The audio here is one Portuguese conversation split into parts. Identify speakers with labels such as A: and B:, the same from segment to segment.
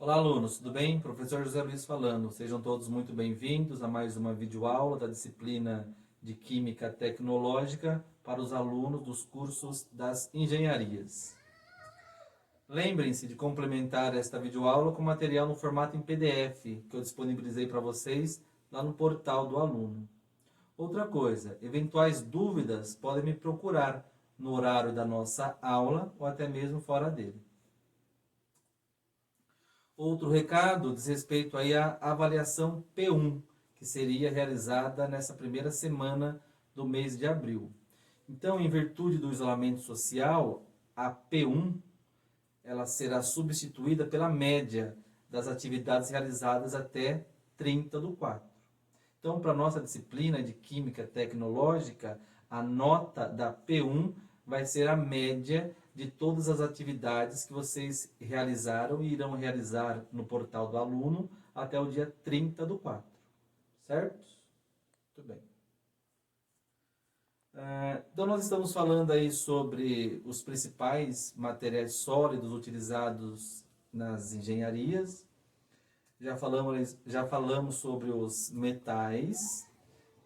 A: Olá, alunos, tudo bem? Professor José Luiz falando. Sejam todos muito bem-vindos a mais uma videoaula da disciplina de Química Tecnológica para os alunos dos cursos das engenharias. Lembrem-se de complementar esta videoaula com material no formato em PDF, que eu disponibilizei para vocês lá no portal do aluno. Outra coisa, eventuais dúvidas podem me procurar no horário da nossa aula ou até mesmo fora dele. Outro recado diz respeito aí à avaliação P1, que seria realizada nessa primeira semana do mês de abril. Então, em virtude do isolamento social, a P1 ela será substituída pela média das atividades realizadas até 30 do 4. Então, para a nossa disciplina de Química Tecnológica, a nota da P1 vai ser a média de todas as atividades que vocês realizaram e irão realizar no portal do aluno até o dia 30 do 4. Certo? Muito bem. Então, nós estamos falando aí sobre os principais materiais sólidos utilizados nas engenharias. Já falamos sobre os metais.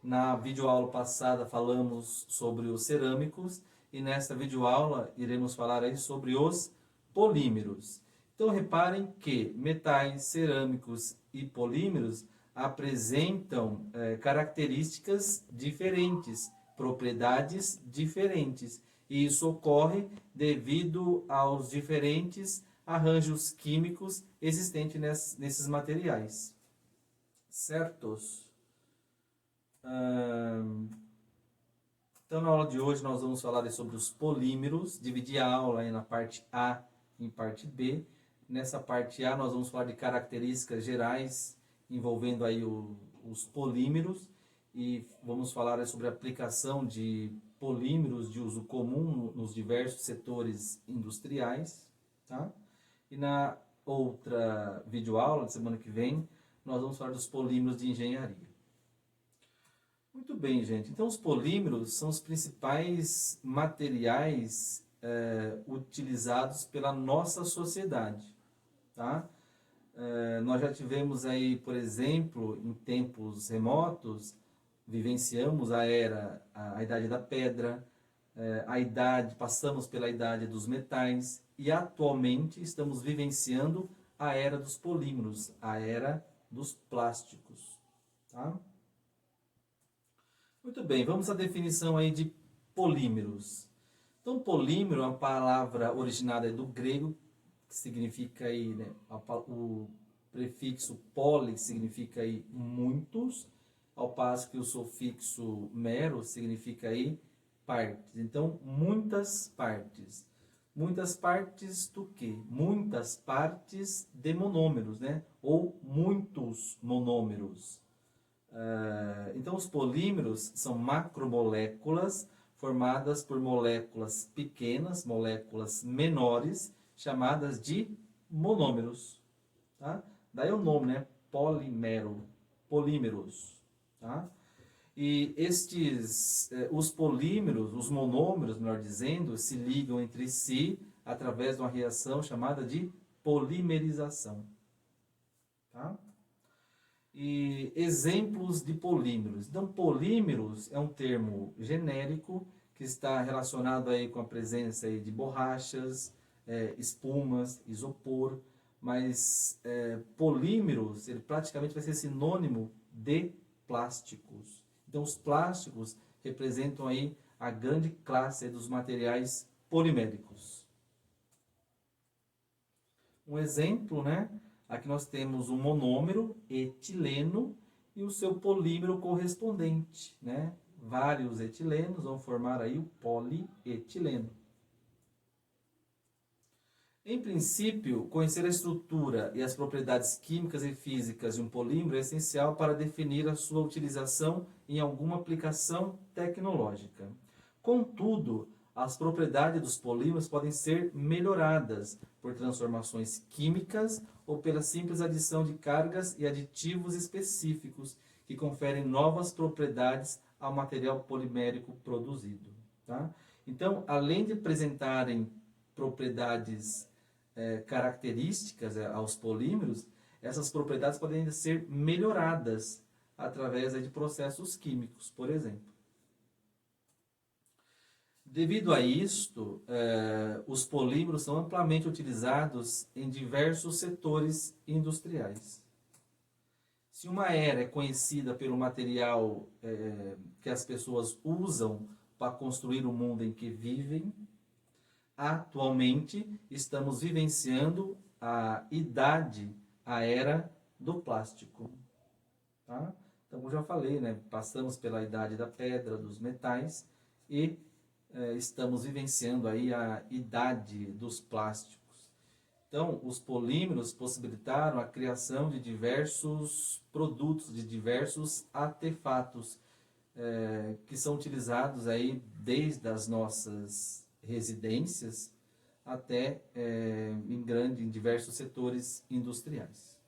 A: Na videoaula passada falamos sobre os cerâmicos e nesta videoaula iremos falar aí sobre os polímeros. Então reparem que metais, cerâmicos e polímeros apresentam características diferentes, propriedades diferentes. E isso ocorre devido aos diferentes arranjos químicos existentes nesses materiais. Certos? Então, na aula de hoje, nós vamos falar sobre os polímeros, dividir a aula aí na parte A e em parte B. Nessa parte A, nós vamos falar de características gerais envolvendo aí os polímeros e vamos falar sobre a aplicação de polímeros de uso comum nos diversos setores industriais. Tá? E na outra videoaula, de semana que vem, nós vamos falar dos polímeros de engenharia. Muito bem, gente. Então, os polímeros são os principais materiais utilizados pela nossa sociedade. Tá? Nós já tivemos aí, por exemplo, em tempos remotos, vivenciamos a Idade da Pedra, passamos pela Idade dos Metais e atualmente estamos vivenciando a Era dos Polímeros, a Era dos Plásticos. Tá? Muito bem, vamos à definição aí de polímeros. Então, polímero é uma palavra originada do grego, que significa aí, né, o prefixo poli significa aí muitos, ao passo que o sufixo mero significa aí partes. Então, muitas partes. Muitas partes do quê? Muitas partes de monômeros, né? Ou muitos monômeros. Então, os polímeros são macromoléculas formadas por moléculas pequenas, moléculas menores, chamadas de monômeros. Tá? Daí o nome, né? Polímeros. Tá? E os polímeros, os monômeros, melhor dizendo, se ligam entre si através de uma reação chamada de polimerização. Tá? E exemplos de polímeros. Então, polímeros é um termo genérico que está relacionado aí com a presença aí de borrachas, espumas, isopor, mas polímeros ele praticamente vai ser sinônimo de plásticos. Então, os plásticos representam aí a grande classe dos materiais poliméricos. Um exemplo, né? Aqui nós temos um monômero etileno e o seu polímero correspondente, né? Vários etilenos vão formar aí o polietileno. Em princípio, conhecer a estrutura e as propriedades químicas e físicas de um polímero é essencial para definir a sua utilização em alguma aplicação tecnológica. Contudo, as propriedades dos polímeros podem ser melhoradas por transformações químicas ou pela simples adição de cargas e aditivos específicos que conferem novas propriedades ao material polimérico produzido. Tá? Então, além de apresentarem propriedades características aos polímeros, essas propriedades podem ser melhoradas através de processos químicos, por exemplo. Devido a isto, os polímeros são amplamente utilizados em diversos setores industriais. Se uma era é conhecida pelo material que as pessoas usam para construir o mundo em que vivem, atualmente estamos vivenciando a era do plástico. Tá? Então, como já falei, né, passamos pela idade da pedra, dos metais, e estamos vivenciando aí a idade dos plásticos. Então, os polímeros possibilitaram a criação de diversos produtos, de diversos artefatos, que são utilizados aí desde as nossas residências até em diversos setores industriais.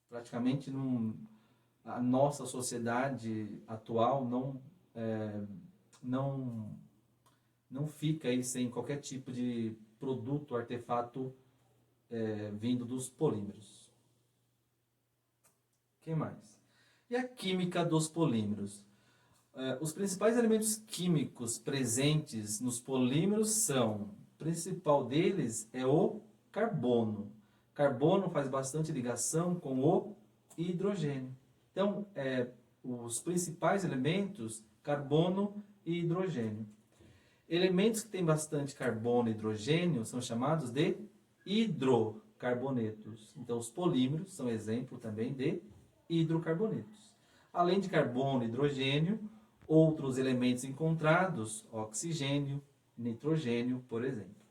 A: Praticamente a nossa sociedade atual não fica aí sem qualquer tipo de produto, artefato vindo dos polímeros. O que mais? E a química dos polímeros? Os principais elementos químicos presentes nos polímeros são, o principal deles é o carbono. Carbono faz bastante ligação com o hidrogênio. Então, os principais elementos, carbono e hidrogênio. Elementos que têm bastante carbono e hidrogênio são chamados de hidrocarbonetos. Então, os polímeros são exemplo também de hidrocarbonetos. Além de carbono e hidrogênio, outros elementos encontrados, oxigênio, nitrogênio, por exemplo.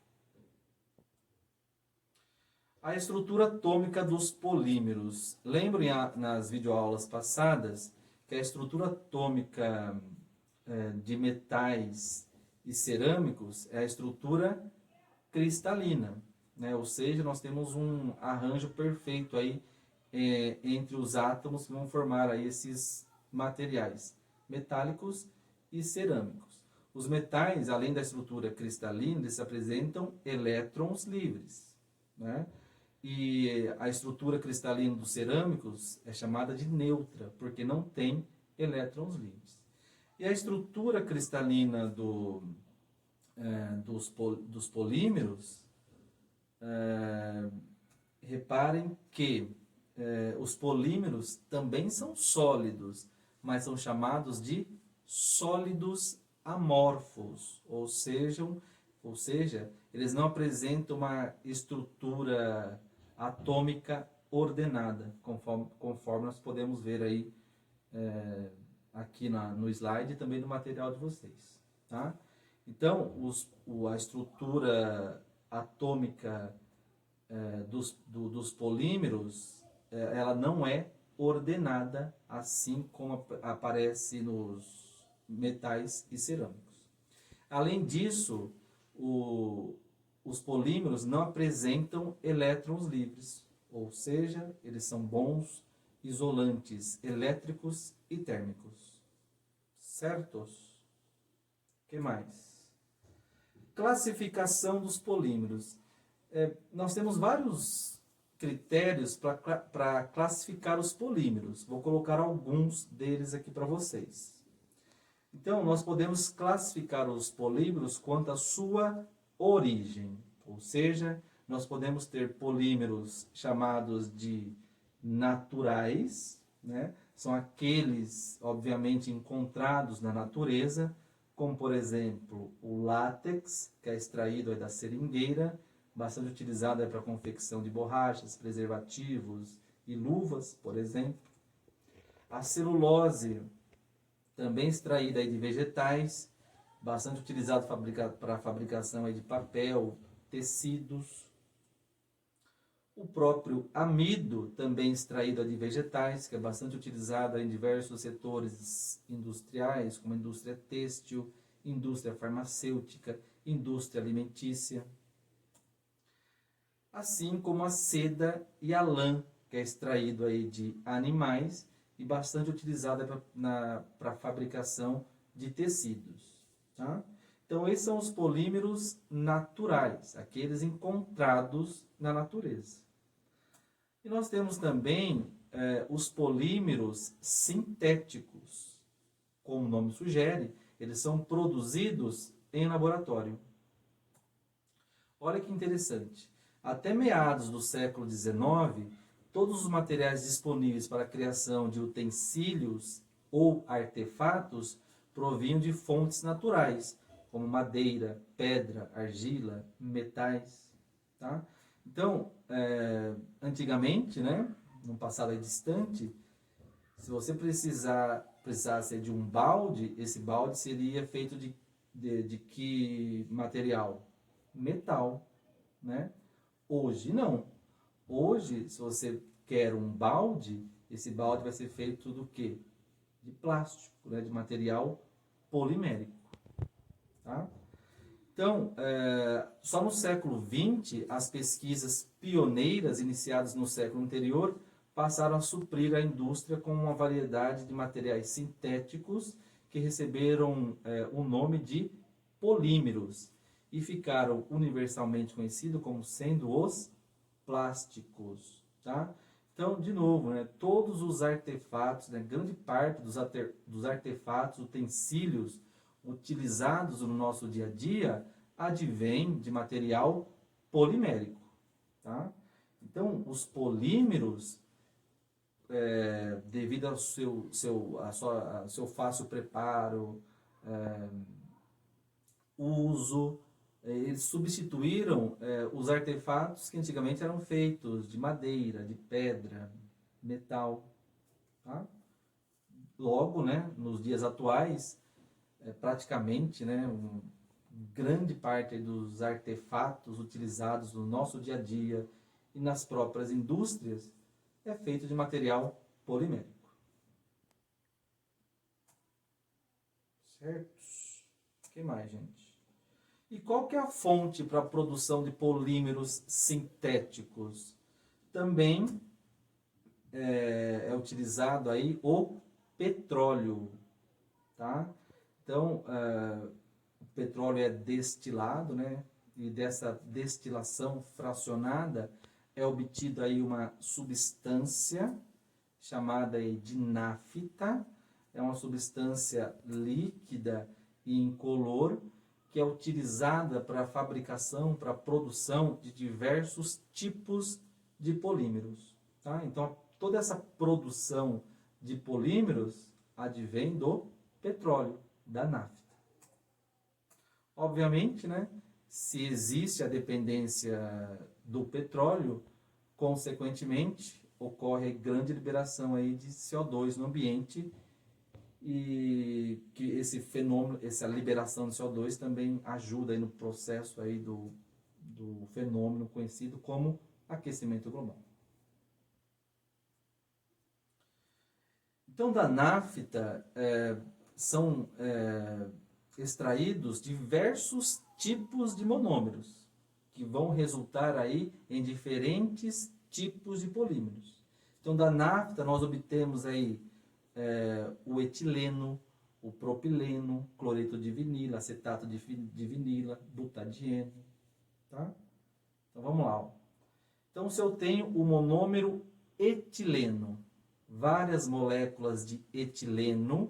A: A estrutura atômica dos polímeros. Lembrem nas videoaulas passadas que a estrutura atômica de metais e cerâmicos é a estrutura cristalina, né? Ou seja, nós temos um arranjo perfeito aí entre os átomos que vão formar aí esses materiais metálicos e cerâmicos. Os metais, além da estrutura cristalina, eles apresentam elétrons livres, né? E a estrutura cristalina dos cerâmicos é chamada de neutra, porque não tem elétrons livres. E a estrutura cristalina dos polímeros, reparem que os polímeros também são sólidos, mas são chamados de sólidos amorfos, ou seja, eles não apresentam uma estrutura atômica ordenada, conforme nós podemos ver aí aqui no slide e também no material de vocês. Tá? Então, a estrutura atômica dos polímeros, ela não é ordenada, assim como aparece nos metais e cerâmicos. Além disso, os polímeros não apresentam elétrons livres, ou seja, eles são bons isolantes elétricos e térmicos. Certos? O que mais? Classificação dos polímeros. Nós temos vários critérios para classificar os polímeros. Vou colocar alguns deles aqui para vocês. Então, nós podemos classificar os polímeros quanto à sua origem. Ou seja, nós podemos ter polímeros chamados de naturais, né? São aqueles, obviamente, encontrados na natureza, como, por exemplo, o látex, que é extraído da seringueira, bastante utilizado para a confecção de borrachas, preservativos e luvas, por exemplo. A celulose, também extraída de vegetais, bastante utilizado para a fabricação de papel, tecidos. O próprio amido, também extraído de vegetais, que é bastante utilizado em diversos setores industriais, como a indústria têxtil, indústria farmacêutica, indústria alimentícia. Assim como a seda e a lã, que é extraído de animais e bastante utilizada para a fabricação de tecidos. Tá? Então, esses são os polímeros naturais, aqueles encontrados na natureza. E nós temos também os polímeros sintéticos. Como o nome sugere, eles são produzidos em laboratório. Olha que interessante. Até meados do século XIX, todos os materiais disponíveis para a criação de utensílios ou artefatos provinham de fontes naturais, como madeira, pedra, argila, metais. Tá? Então, antigamente, né, num passado distante, se você precisasse de um balde, esse balde seria feito de que material? Metal, né? Hoje não. Hoje, se você quer um balde, esse balde vai ser feito do quê? De plástico, né? De material polimérico. Tá? Então, só no século XX, as pesquisas pioneiras iniciadas no século anterior passaram a suprir a indústria com uma variedade de materiais sintéticos que receberam o nome de polímeros e ficaram universalmente conhecidos como sendo os plásticos. Tá? Então, de novo, né, todos os artefatos, né, grande parte dos artefatos, utensílios utilizados no nosso dia a dia advém de material polimérico. Tá? Então, os polímeros, devido ao seu fácil preparo, uso, eles substituíram os artefatos que antigamente eram feitos de madeira, de pedra, metal. Tá? Logo, né, nos dias atuais, praticamente, né, grande parte dos artefatos utilizados no nosso dia a dia e nas próprias indústrias é feito de material polimérico. Certo? O que mais, gente? E qual que é a fonte para a produção de polímeros sintéticos? Também é utilizado aí o petróleo, tá? Então, o petróleo é destilado, né? E dessa destilação fracionada é obtida aí uma substância chamada aí de nafta. É uma substância líquida e incolor que é utilizada para a fabricação, para a produção de diversos tipos de polímeros. Tá? Então, toda essa produção de polímeros advém do petróleo, da nafta. Obviamente, né, se existe a dependência do petróleo, consequentemente, ocorre grande liberação aí de CO2 no ambiente e que esse fenômeno, essa liberação de CO2 também ajuda aí no processo aí do fenômeno conhecido como aquecimento global. Então, da nafta são extraídos diversos tipos de monômeros, que vão resultar aí em diferentes tipos de polímeros. Então, da nafta nós obtemos aí o etileno, o propileno, cloreto de vinila, acetato de vinila, butadieno. Tá? Então, vamos lá. Ó. Então, se eu tenho o monômero etileno, várias moléculas de etileno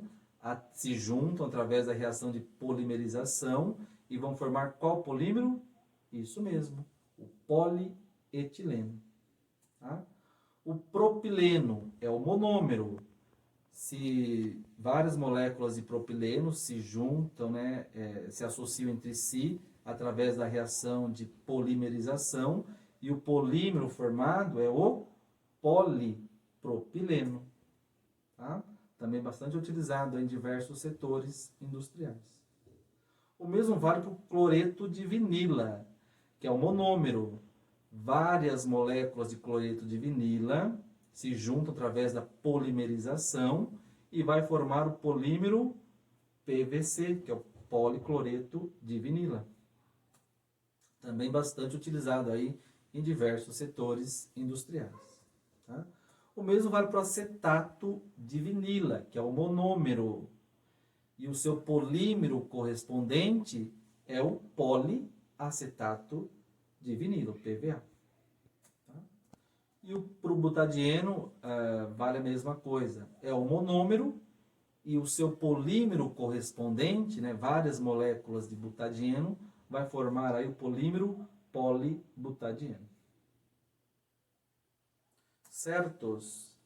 A: se juntam através da reação de polimerização e vão formar qual polímero? Isso mesmo, o polietileno. Tá? O propileno é o monômero. Se várias moléculas de propileno se juntam, né, se associam entre si através da reação de polimerização, e o polímero formado é o polipropileno. Tá? Também bastante utilizado em diversos setores industriais. O mesmo vale para o cloreto de vinila, que é o monômero. Várias moléculas de cloreto de vinila se juntam através da polimerização e vai formar o polímero PVC, que é o policloreto de vinila. Também bastante utilizado aí em diversos setores industriais. Tá? O mesmo vale para o acetato de vinila, que é o monômero. E o seu polímero correspondente é o poliacetato de vinilo, PVA. Tá? E para o butadieno vale a mesma coisa. É o monômero e o seu polímero correspondente, né, várias moléculas de butadieno, vai formar aí o polímero polibutadieno. Certos?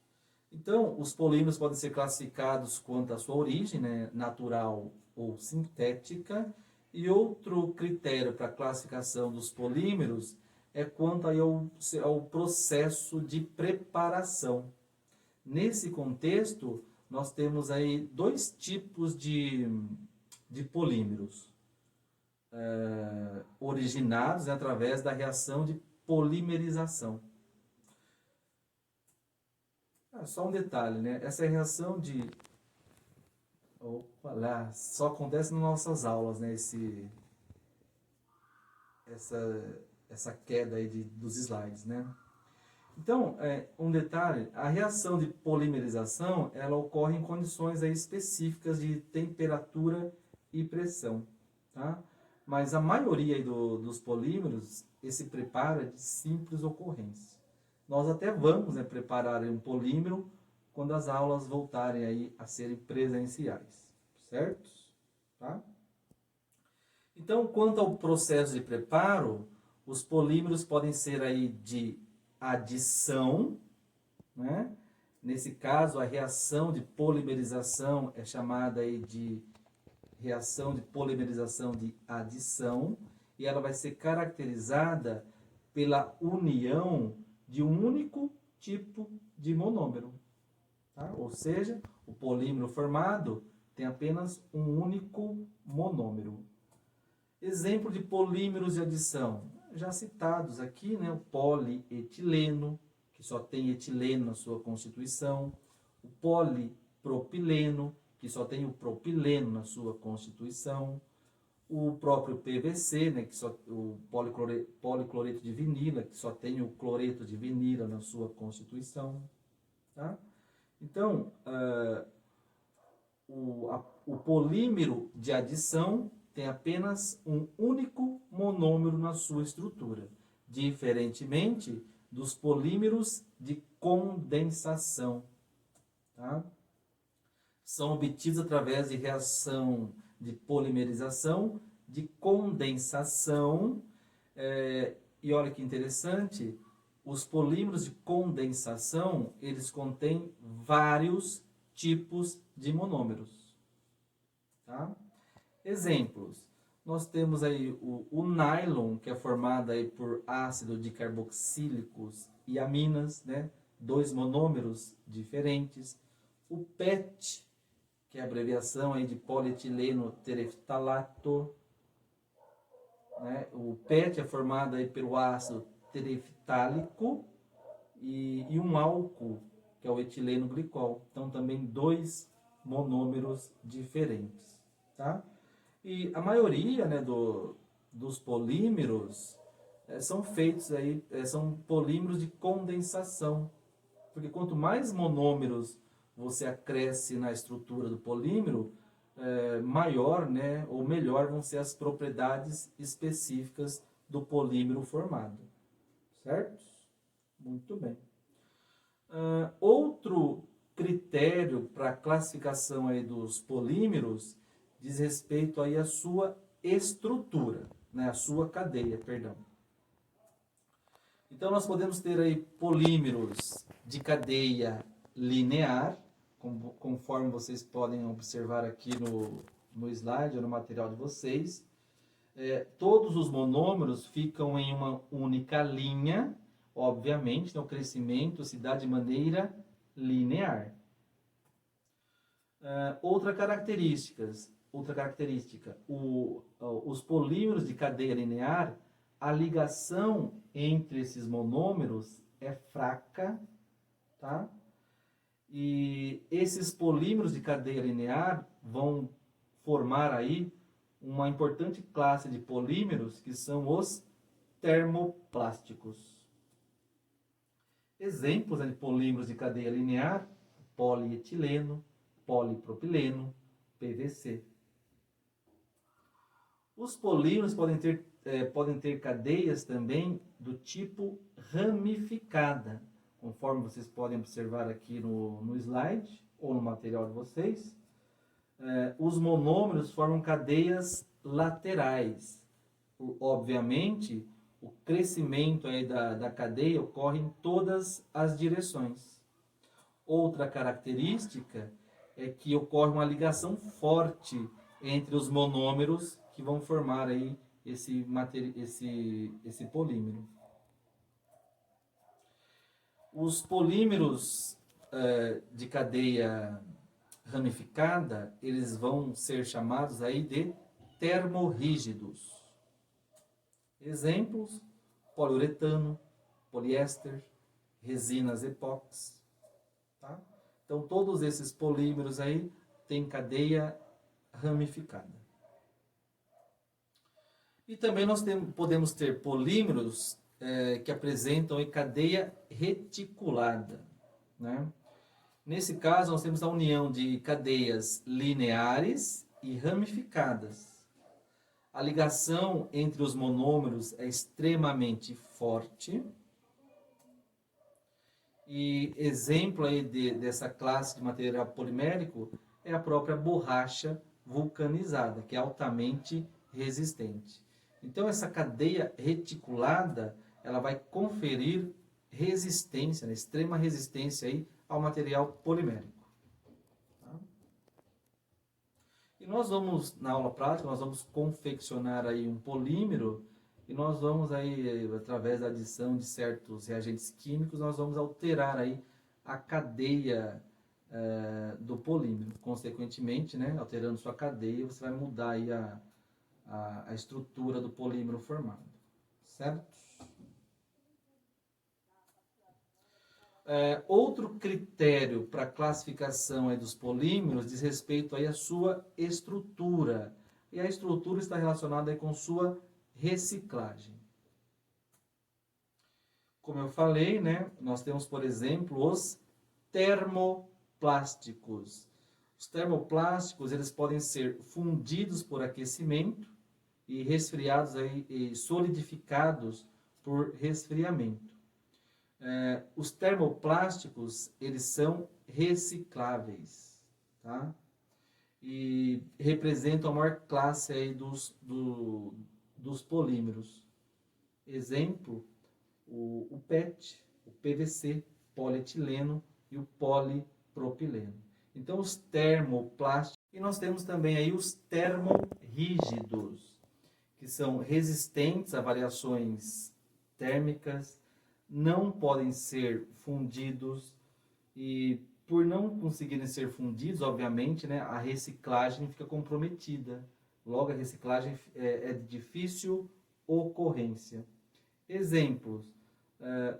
A: Então, os polímeros podem ser classificados quanto à sua origem, né, natural ou sintética, e outro critério para a classificação dos polímeros é quanto aí ao processo de preparação. Nesse contexto, nós temos aí dois tipos de polímeros originados, né, através da reação de polimerização. Só um detalhe, né? Essa reação de... Opa, lá, só acontece nas nossas aulas, né? Essa queda aí dos slides, né? Então, um detalhe, a reação de polimerização, ela ocorre em condições aí específicas de temperatura e pressão, tá? Mas a maioria aí dos polímeros, esse preparo é de simples ocorrência. Nós até vamos, né, preparar um polímero quando as aulas voltarem aí a serem presenciais, certo? Tá? Então, quanto ao processo de preparo, os polímeros podem ser aí de adição, né? Nesse caso, a reação de polimerização é chamada aí de reação de polimerização de adição, e ela vai ser caracterizada pela união de um único tipo de monômero. Tá? Ou seja, o polímero formado tem apenas um único monômero. Exemplo de polímeros de adição, já citados aqui, né? O polietileno, que só tem etileno na sua constituição, o polipropileno, que só tem o propileno na sua constituição, o próprio PVC, né, que só, o policloreto de vinila, que só tem o cloreto de vinila na sua constituição. Tá? Então, o polímero de adição tem apenas um único monômero na sua estrutura, diferentemente dos polímeros de condensação. Tá? São obtidos através de reação de polimerização, de condensação, e olha que interessante, os polímeros de condensação, eles contêm vários tipos de monômeros. Tá? Exemplos, nós temos aí o nylon, que é formado aí por ácido dicarboxílicos e aminas, né? Dois monômeros diferentes. O PET, que é a abreviação aí de polietileno tereftalato, né? O PET é formado aí pelo ácido tereftálico e um álcool, que é o etileno glicol. Então, também dois monômeros diferentes. Tá? E a maioria, né, dos polímeros são feitos aí, são polímeros de condensação. Porque quanto mais monômeros você acresce na estrutura do polímero, maior, né, ou melhor vão ser as propriedades específicas do polímero formado. Certo? Muito bem. Outro critério para a classificação aí dos polímeros diz respeito aí à sua estrutura, né, a sua cadeia, perdão. Então, nós podemos ter aí polímeros de cadeia linear, conforme vocês podem observar aqui no slide ou no material de vocês. Todos os monômeros ficam em uma única linha, obviamente, o crescimento se dá de maneira linear. Outra característica, os polímeros de cadeia linear, a ligação entre esses monômeros é fraca, tá? E esses polímeros de cadeia linear vão formar aí uma importante classe de polímeros que são os termoplásticos. Exemplos de polímeros de cadeia linear: polietileno, polipropileno, PVC. Os polímeros podem ter cadeias também do tipo ramificada, conforme vocês podem observar aqui no slide ou no material de vocês. Os monômeros formam cadeias laterais. Obviamente, o crescimento aí da cadeia ocorre em todas as direções. Outra característica é que ocorre uma ligação forte entre os monômeros que vão formar aí esse polímero. Os polímeros de cadeia ramificada, eles vão ser chamados aí de termorrígidos. Exemplos: poliuretano, poliéster, resinas epóxi. Tá? Então, todos esses polímeros aí têm cadeia ramificada. E também nós podemos ter polímeros que apresentam a cadeia reticulada. Né? Nesse caso, nós temos a união de cadeias lineares e ramificadas. A ligação entre os monômeros é extremamente forte. E exemplo aí dessa classe de material polimérico é a própria borracha vulcanizada, que é altamente resistente. Então, essa cadeia reticulada, ela vai conferir resistência, né, extrema resistência aí ao material polimérico. Tá? E nós vamos, na aula prática, nós vamos confeccionar aí um polímero e nós vamos aí, através da adição de certos reagentes químicos, nós vamos alterar aí a cadeia do polímero. Consequentemente, né, alterando sua cadeia, você vai mudar aí a estrutura do polímero formado. Certo? Outro critério para a classificação aí dos polímeros diz respeito aí à sua estrutura. E a estrutura está relacionada aí com sua reciclagem. Como eu falei, né, nós temos, por exemplo, os termoplásticos. Os termoplásticos, eles podem ser fundidos por aquecimento e resfriados aí, e solidificados por resfriamento. Os termoplásticos, eles são recicláveis, tá? E representam a maior classe aí dos polímeros. Exemplo, o PET, o PVC, polietileno e o polipropileno. Então, os termoplásticos. E nós temos também aí os termorrígidos, que são resistentes a variações térmicas, não podem ser fundidos e, por não conseguirem ser fundidos, obviamente, né, a reciclagem fica comprometida. Logo, a reciclagem é de difícil ocorrência. Exemplos: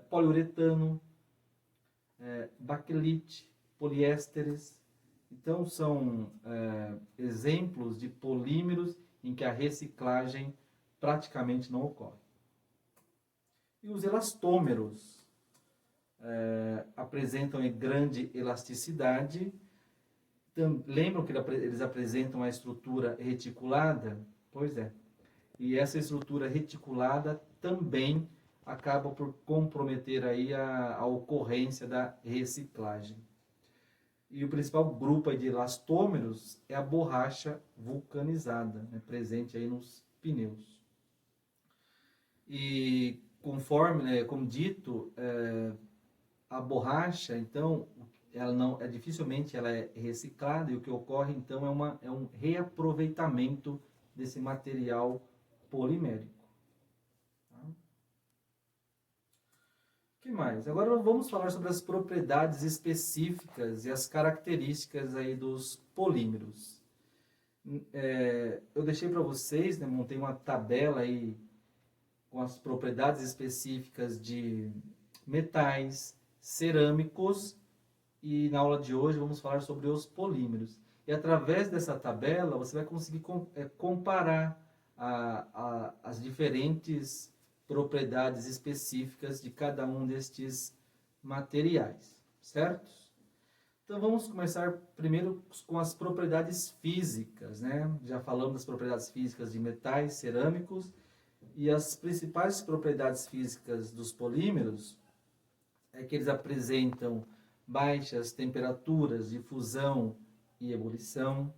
A: poliuretano, baquelite, poliésteres. Então, são exemplos de polímeros em que a reciclagem praticamente não ocorre. E os elastômeros apresentam grande elasticidade. Lembram que eles apresentam a estrutura reticulada? Pois é. E essa estrutura reticulada também acaba por comprometer aí a ocorrência da reciclagem. E o principal grupo aí de elastômeros é a borracha vulcanizada, né, presente aí nos pneus. E conforme, né, como dito, a borracha, então, ela não dificilmente ela é reciclada, e o que ocorre então é um reaproveitamento desse material polimérico. Tá? O que mais? Agora vamos falar sobre as propriedades específicas e as características aí dos polímeros. Eu deixei para vocês, né, montei uma tabela aí com as propriedades específicas de metais, cerâmicos, e na aula de hoje vamos falar sobre os polímeros. E através dessa tabela você vai conseguir comparar as diferentes propriedades específicas de cada um destes materiais, certo? Então vamos começar primeiro com as propriedades físicas, né? Já falamos das propriedades físicas de metais cerâmicos e as principais propriedades físicas dos polímeros é que eles apresentam baixas temperaturas de fusão e ebulição,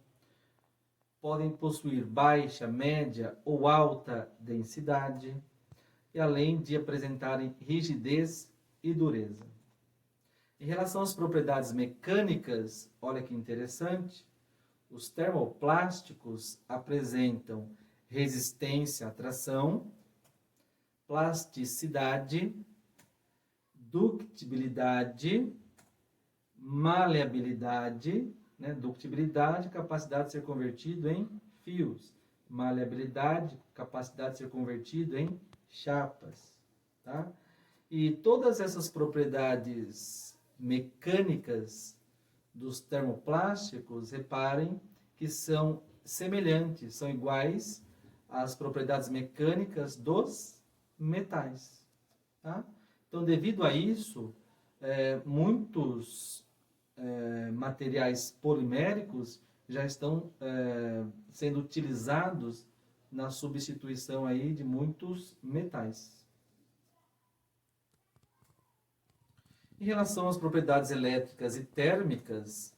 A: podem possuir baixa, média ou alta densidade, e além de apresentarem rigidez e dureza. Em relação às propriedades mecânicas, olha que interessante, os termoplásticos apresentam resistência à tração, plasticidade, ductibilidade, maleabilidade, né? Ductibilidade, capacidade de ser convertido em fios, maleabilidade, capacidade de ser convertido em chapas, tá? E todas essas propriedades mecânicas dos termoplásticos, reparem que são semelhantes, são iguais às propriedades mecânicas dos metais, tá? Então, devido a isso, muitos materiais poliméricos já estão sendo utilizados na substituição aí de muitos metais. Em relação às propriedades elétricas e térmicas,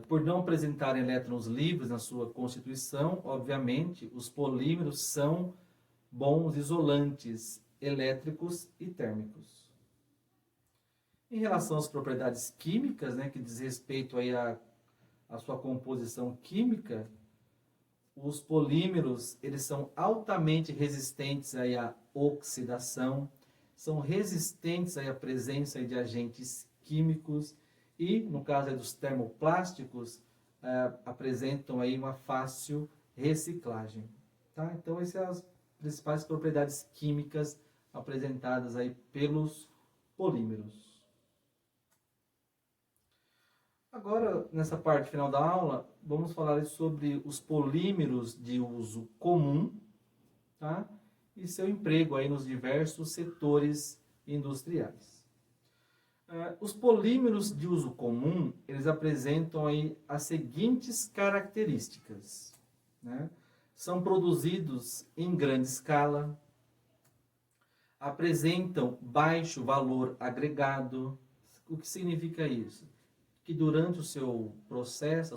A: por não apresentarem elétrons livres na sua constituição, obviamente, os polímeros são bons isolantes elétricos e térmicos. Em relação às propriedades químicas, né, que diz respeito aí à sua composição química, os polímeros eles são altamente resistentes aí à oxidação, são resistentes aí à presença aí de agentes químicos e, no caso aí dos termoplásticos, apresentam aí uma fácil reciclagem. Tá? Então, essas são as principais propriedades químicas apresentadas aí pelos polímeros. Agora, nessa parte final da aula, vamos falar sobre os polímeros de uso comum, tá? E seu emprego aí nos diversos setores industriais. Os polímeros de uso comum, eles apresentam aí as seguintes características, né? São produzidos em grande escala, apresentam baixo valor agregado. O que significa isso? Que durante o seu processo,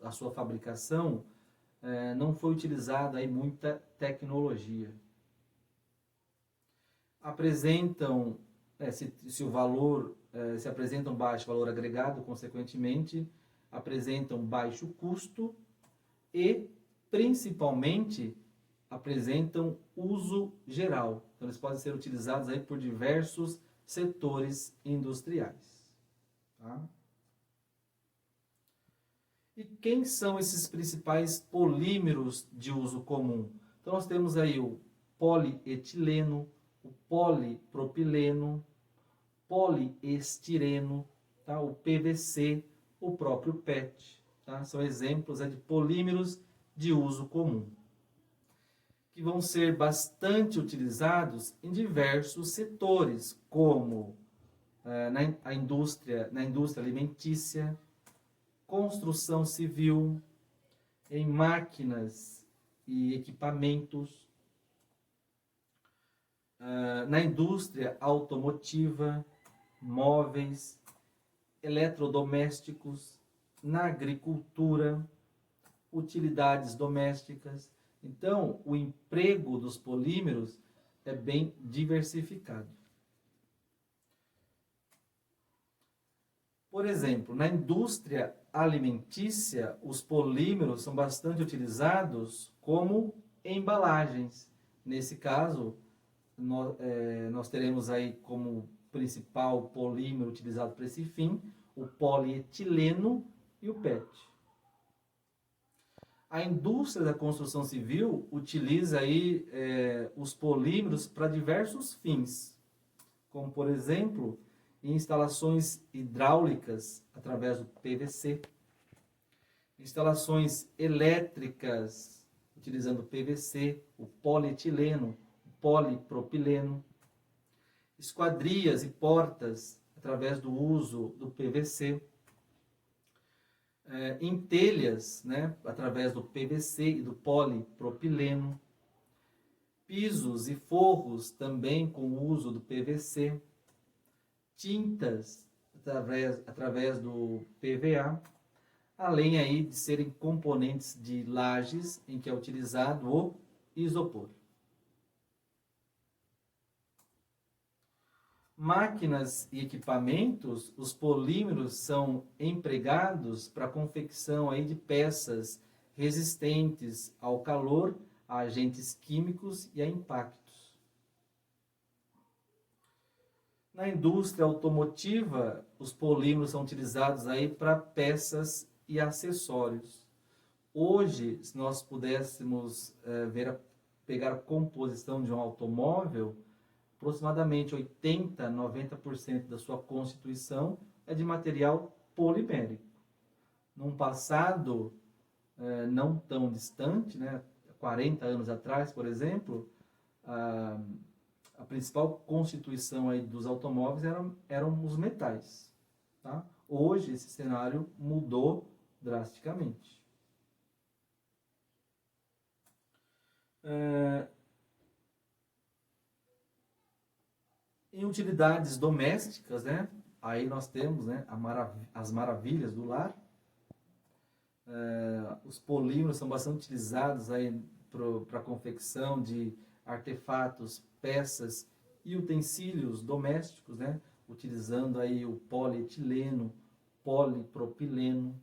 A: a sua fabricação, não foi utilizada aí muita tecnologia. Apresentam, se o valor, se apresentam baixo valor agregado, consequentemente, apresentam baixo custo e, principalmente, apresentam uso geral. Então, eles podem ser utilizados aí por diversos setores industriais. Tá? E quem são esses principais polímeros de uso comum? Então, nós temos aí o polietileno, o polipropileno, poliestireno, tá? O PVC, o próprio PET. Tá? São exemplos de polímeros de uso comum, que vão ser bastante utilizados em diversos setores, como na indústria alimentícia, construção civil, em máquinas e equipamentos, na indústria automotiva, móveis, eletrodomésticos, na agricultura, utilidades domésticas. Então, o emprego dos polímeros é bem diversificado. Por exemplo, na indústria alimentícia, os polímeros são bastante utilizados como embalagens. Nesse caso, nós teremos aí como principal polímero utilizado para esse fim o polietileno e o PET. A indústria da construção civil utiliza aí os polímeros para diversos fins, como por exemplo, em instalações hidráulicas através do PVC, instalações elétricas utilizando o PVC, o polietileno, o polipropileno, esquadrias e portas através do uso do PVC, em telhas, né, através do PVC e do polipropileno, pisos e forros também com o uso do PVC, tintas através do PVA, além aí de serem componentes de lajes em que é utilizado o isopor. Máquinas e equipamentos, os polímeros são empregados para a confecção aí de peças resistentes ao calor, a agentes químicos e a impactos. Na indústria automotiva, os polímeros são utilizados aí para peças e acessórios. Hoje, se nós pudéssemos pegar a composição de um automóvel, aproximadamente 80, 90% da sua constituição é de material polimérico. Num passado não tão distante, né, 40 anos atrás, por exemplo, a principal constituição aí dos automóveis eram os metais. Tá? Hoje esse cenário mudou drasticamente. Em utilidades domésticas, né? Aí nós temos, né, as maravilhas do lar. Os polímeros são bastante utilizados aí para a confecção de artefatos, peças e utensílios domésticos, né? Utilizando aí o polietileno, polipropileno.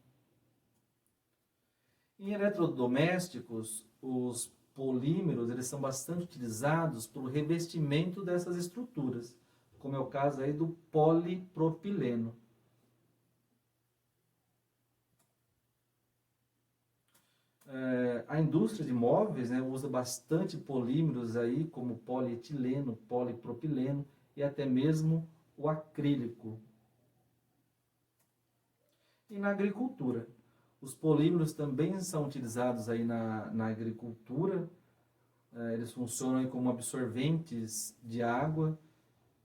A: Em eletrodomésticos, os polímeros eles são bastante utilizados para o revestimento dessas estruturas, como é o caso aí do polipropileno. A indústria de móveis, né, usa bastante polímeros aí, como polietileno, polipropileno e até mesmo o acrílico. E na agricultura, os polímeros também são utilizados aí na agricultura. Eles funcionam aí como absorventes de água.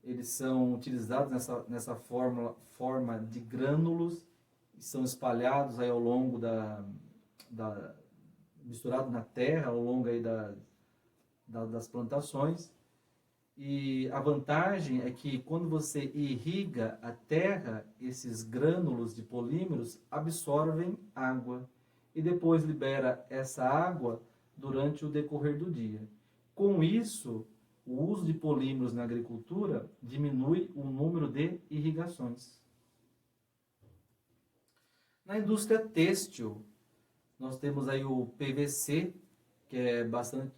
A: Eles são utilizados nessa forma de grânulos e são espalhados aí ao longo misturado na terra, ao longo aí das plantações. E a vantagem é que quando você irriga a terra, esses grânulos de polímeros absorvem água e depois libera essa água durante o decorrer do dia. Com isso, o uso de polímeros na agricultura diminui o número de irrigações. Na indústria têxtil, nós temos aí o PVC, que é bastante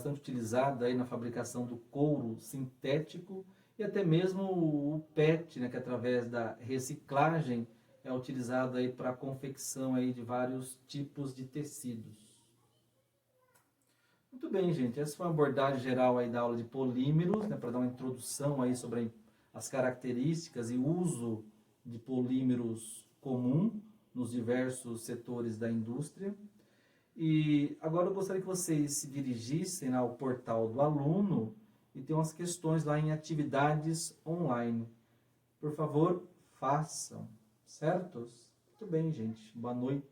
A: utilizado aí na fabricação do couro sintético, e até mesmo o PET, né, que através da reciclagem é utilizado aí para a confecção aí de vários tipos de tecidos. Muito bem, gente, essa foi uma abordagem geral aí da aula de polímeros, né, para dar uma introdução aí sobre as características e uso de polímeros comum nos diversos setores da indústria. E agora eu gostaria que vocês se dirigissem ao portal do aluno e tem umas questões lá em atividades online. Por favor, façam, certos? Muito bem, gente. Boa noite.